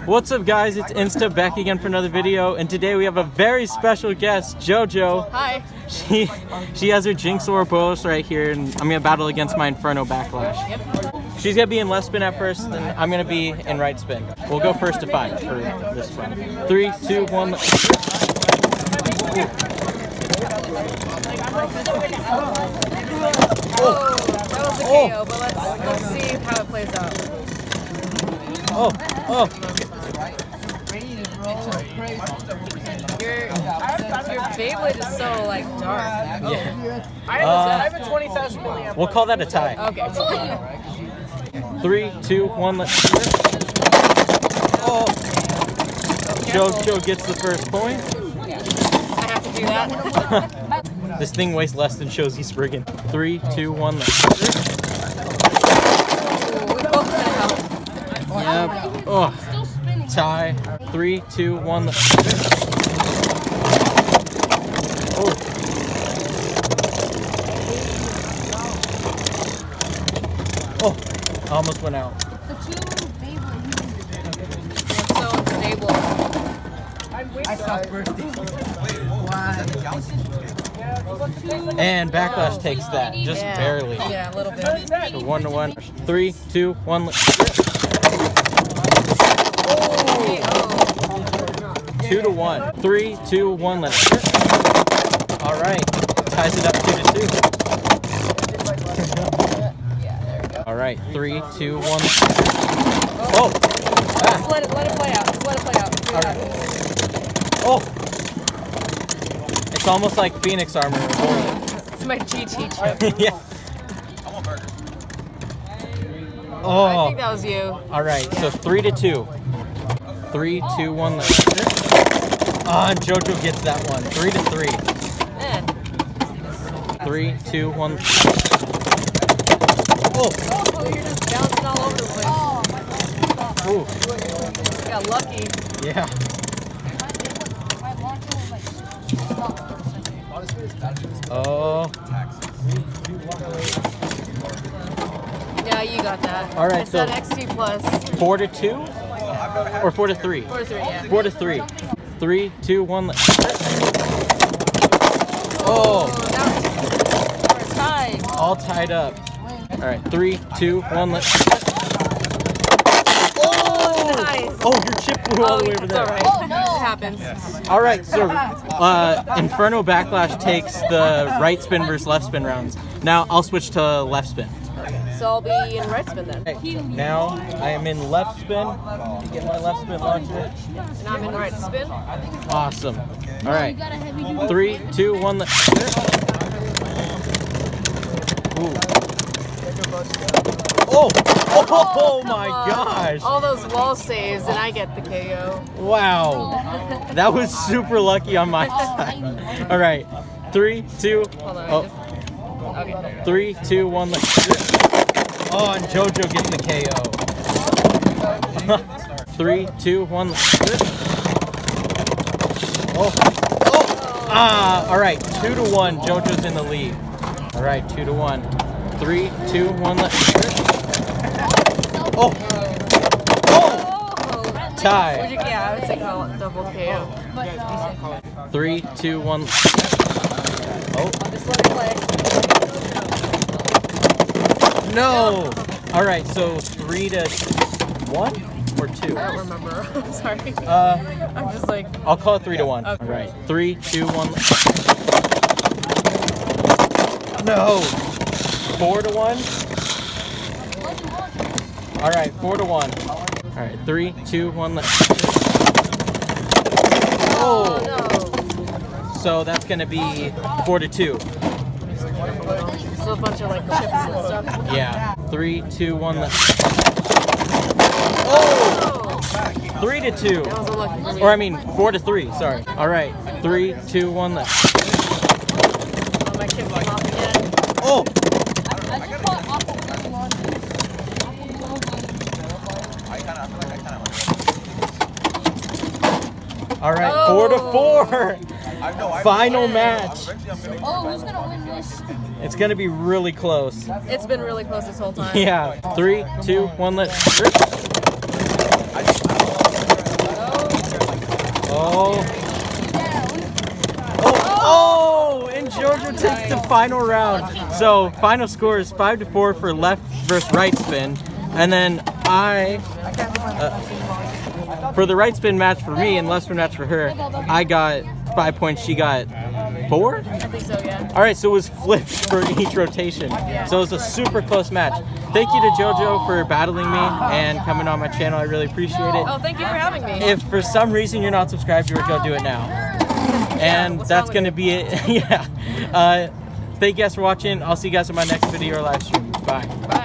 What's up, guys? It's Insta back again for another video, and today we have a very special guest, Jojo. Hi. She has her Jynx Ouroboros right here, and I'm gonna battle against my Inferno Backlash. Yep. She's gonna be in left spin at first, and I'm gonna be in right spin. We'll go first to 5 for this one. 3, 2, 1. Oh, that was a KO, but let's see how it plays out. Oh. Your Beyblade is so like dark. Yeah. I have a 20,000 milliamp. We'll call that a tie. Okay. 3, 2, 1. Let's start. Oh. Jojo gets the first point. I have to do that. This thing weighs less than Shozy Spriggan. 3, 2, 1. Let's start. We both got help. Yep. Oh. Tie. 3, 2, 1. Let's start. Oh. Oh. I almost went out. So unstable. I stopped bursting. And Backlash takes that, just barely. Yeah, a little bit. So 1 to 1. 3, 2, 1. Let's start. 2 to 1. 3, 2, 1. Let's start. All right, ties it up 2 to 2. All right, 3, 2, 1. Oh! Just let it play out. Just let it play out. All right. Oh! It's almost like Phoenix armor. It's my GT chip. Yeah. Oh. I think that was you. All right, so 3 to 2. 3, 2, 1. Let's start. And Jojo gets that one. 3 to 3. 3, 2, 1. Oh! Oh, you're just bouncing all over the place. Ooh. You got lucky. Yeah. Oh. Yeah, you got that. All right, it's so that XT plus. 4 to 2? Or 4 to 3? 4 to 3, yeah. 4 to 3. 3, 2, 1. Let's start. Oh. Now we're tied. All tied up. All right, 3, 2, 1. Let's start. Nice. Oh, your chip flew all the way over it's there. all right. Oh, no. It happens. All right, so Inferno Backlash takes the right spin versus left spin rounds. Now I'll switch to left spin. So I'll be in right spin then. Okay, now I am in left spin. Get my left spin launcher. And I'm in right spin. Awesome. All right, 3, 2, 1. Let's start. Ooh. Oh my gosh! All those wall saves, and I get the KO. Wow, that was super lucky on my side. All right, 3, 2. Hold on. Oh. Okay. 3, 2, 1. Let's start. Oh, and Jojo gets the KO. 3, 2, 1. Let's start. Oh. All right, 2 to 1. Jojo's in the lead. All right, 2 to 1. 3, 2, 1. Let's start. Oh. Tie. Yeah, I would say call it double KO. 3, 2, 1. Oh. Just let it play. No. All right, so 3 to 1 or 2? I don't remember. I'm sorry. I'm just like. I'll call it 3 to 1. Okay. All right, 3, 2, 1. No. 4 to 1. All right, 4 to 1. All right, 3, 2, 1. Let's. Oh no. So that's gonna be 4 to 2. So a bunch of like chips and stuff. Yeah. 3, 2, 1. Let's. Oh. 3 to 2. That was a lucky for me. Or I mean 4 to 3. Sorry. All right. 3, 2, 1. Let's. Oh, my chip came off again. Oh. All right, 4 to 4. Final match. Oh, who's gonna win this? It's gonna be really close. It's been really close this whole time. Yeah. 3, 2, 1. Let's. final round. So final score is 5-4 for left versus right spin, and then for the right spin match for me and left spin match for her, I got 5 points. She got 4. I think so, yeah. All right, so it was flipped for each rotation. So it was a super close match. Thank you to Jojo for battling me and coming on my channel. I really appreciate it. Oh, thank you for having me. If for some reason you're not subscribed to it, go do it now. And that's going to be it. Yeah. Thank you guys for watching. I'll see you guys in my next video or live stream. Bye.